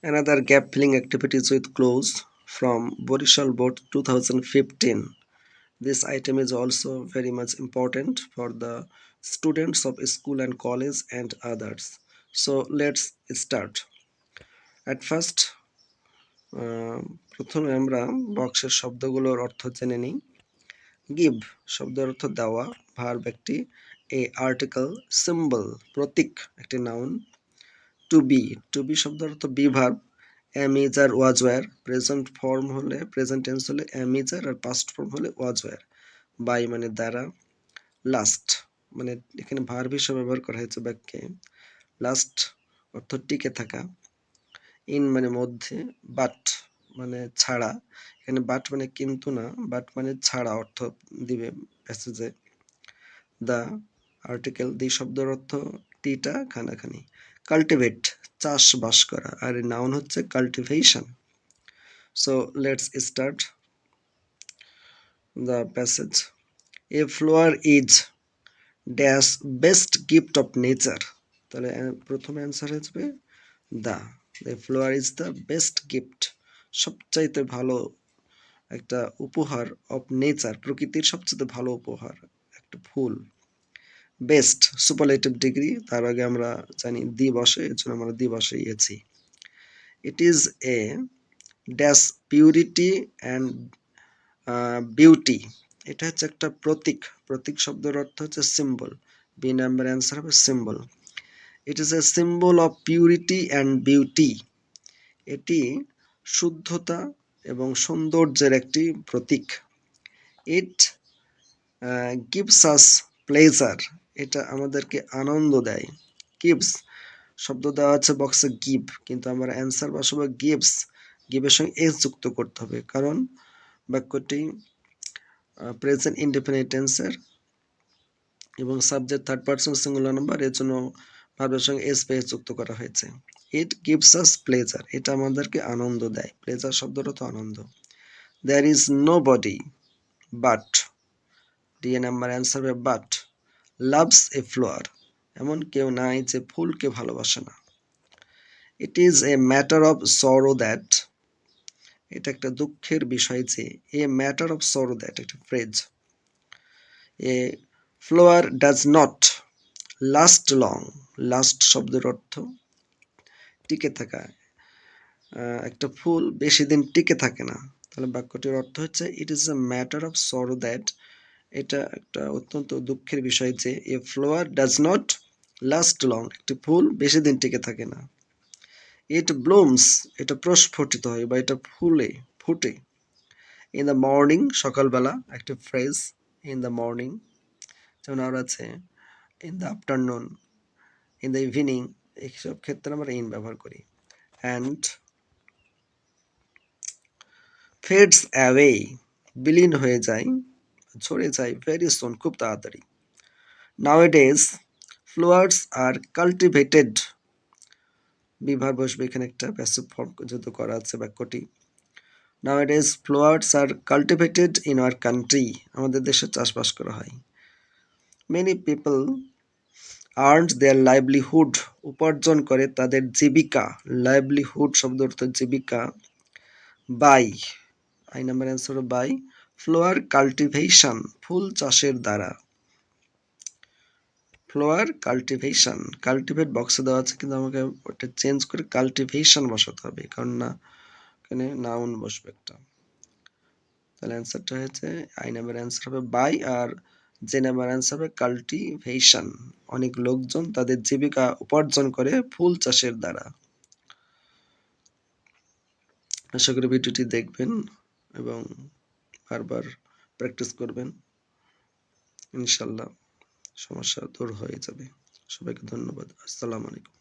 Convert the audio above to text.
Another gap filling activities with clues from Borishal Board 2015. This item is also very much important for the students of school and college and others. So let's start. At first, প্রথমে আমরা বক্সের শব্দগুলোর অর্থ জেনে নিই। Give শব্দের অর্থ দেওয়া, verb একটি, এ আর্টিকেল, সিম্বল প্রতীক একটি নাউন, টু বি শব্দের অর্থ be verb, am is are was were, present form হলে প্রেজেন্ট টেন্স হলে am is are past form হলে ওয়াজ ওয়ার, বাই মানে দ্বারা, লাস্ট মানে এখানে ভার্ব হিসেবে ব্যবহার করা হয়েছে বাক্যে, লাস্ট অর্থ টিকে থাকা, ইন মানে মধ্যে, বাট মানে ছাড়া, এখানে বাট মানে কিন্তু না, বাট মানে ছাড়া অর্থ দিবে প্যাসেজে, দ্য আর্টিকেল, দি শব্দের অর্থ টিটা খানাখানি, কাল্টিভেট চাষবাস করা, আর নাউন হচ্ছে cultivation. So let's start the passage. A flower is dash best gift of nature, তাহলে প্রথমে অ্যান্সার আসবে the, flower is the best gift, সবচাইতে ভালো একটা উপহার, অফ নেচার প্রকৃতির সবচেয়ে ভালো উপহার একটা ফুল। বেস্ট সুপারলেটিভ ডিগ্রি, তার আগে আমরা জানি দি বসে, এর জন্য আমরা দি বসাইয়েছি। It is a dash purity and beauty, এটা হচ্ছে একটা প্রতীক, প্রতীক শব্দের অর্থ হচ্ছে সিম্বল, বি নাম্বার অ্যান্সার হবে symbol. It is a symbol of purity and beauty, এটি শুদ্ধতা এবং সৌন্দর্যের একটি প্রতীক। ইট গিভস আস প্লেজার, এটা আমাদেরকে আনন্দ দেয়। গিভস শব্দ দেওয়া আছে বক্সে গিভ, কিন্তু আমরা অ্যান্সার বসাবো গিভস, গিভের সঙ্গে এস যুক্ত করতে হবে, কারণ বাক্যটি প্রেজেন্ট ইনডেফিনিট টেন্সের এবং subject third person singular number, এর জন্য ভার্বের সঙ্গে এস পেস যুক্ত করা হয়েছে। ইট গিভস আস প্লেজার, এটা আমাদেরকে আনন্দ দেয়, প্লেজার শব্দটা তো আনন্দ। There is no body but, D number answer হবে বাট, লাভস এ ফ্লোয়ার, এমন কেউ নাই যে ফুলকে ভালোবাসে না। It is a matter of sorrow that, এটা একটা দুঃখের বিষয় যে, a matter of sorrow that একটা phrase. A flower does not last long, last শব্দের অর্থ টিকে থাকা, একটা ফুল বেশি দিন টিকে থাকে না, তাহলে বাক্যটির অর্থ হচ্ছে it is a matter of sorrow that, এটা একটা অত্যন্ত দুঃখের বিষয় যে, a flower does not last long, একটি ফুল বেশি দিন টিকে থাকে না। ইট ব্লুমস, এটা প্রস্ফুটিত হয় বা এটা ফুটে। ইন দ্য মর্নিং সকালবেলা একটা ফ্রেজ, ইন দ্য মর্নিং, যেমন আর আছে in the afternoon, in the evening, এইসব ক্ষেত্রে আমরা ইন ব্যবহার করি। অ্যান্ড ফেডস অ্যাওয়ে, বিলীন হয়ে যায়, ছড়ে যায়, ভেরি সুন খুব তাড়াতাড়ি। নাওএডেজ ফ্লোয়ার্স আর কাল্টিভেটেড, বিভার বসবে এখানে একটা প্যাসিভ ফর্ম যেহেতু করা আছে বাক্যটি। Nowadays flowers are cultivated in our country, আমাদের দেশে চাষবাস করা হয়। Many people earned their livelihood, উপার্জন করে তাদের জীবিকা, লাইভলিহুড শব্দ অর্থ জীবিকা, by, I number answer by flower cultivation, ফুল চাষের দ্বারা। ফ্লোয়ার কাল্টিভেশন, কাল্টিভেট বক্সে দেওয়া আছে কিন্তু আমাকে ওটা চেঞ্জ করে কাল্টিভেশন বসাতে হবে, কারণ না এখানে নাউন বসবে একটা, তাহলে অ্যান্সারটা হচ্ছে আই নাম্বার অ্যান্সার হবে বাই, আর যে নাম্বার অ্যান্সার হবে কাল্টিভেশন, অনেক লোকজন তাদের জীবিকা উপার্জন করে ফুল চাষের দ্বারা। আশা করি ভিডিওটি দেখবেন এবং বারবার প্র্যাকটিস করবেন, ইনশাল্লাহ সমস্যা দূর হয়ে যাবে। সবাইকে ধন্যবাদ। আসসালামু আলাইকুম।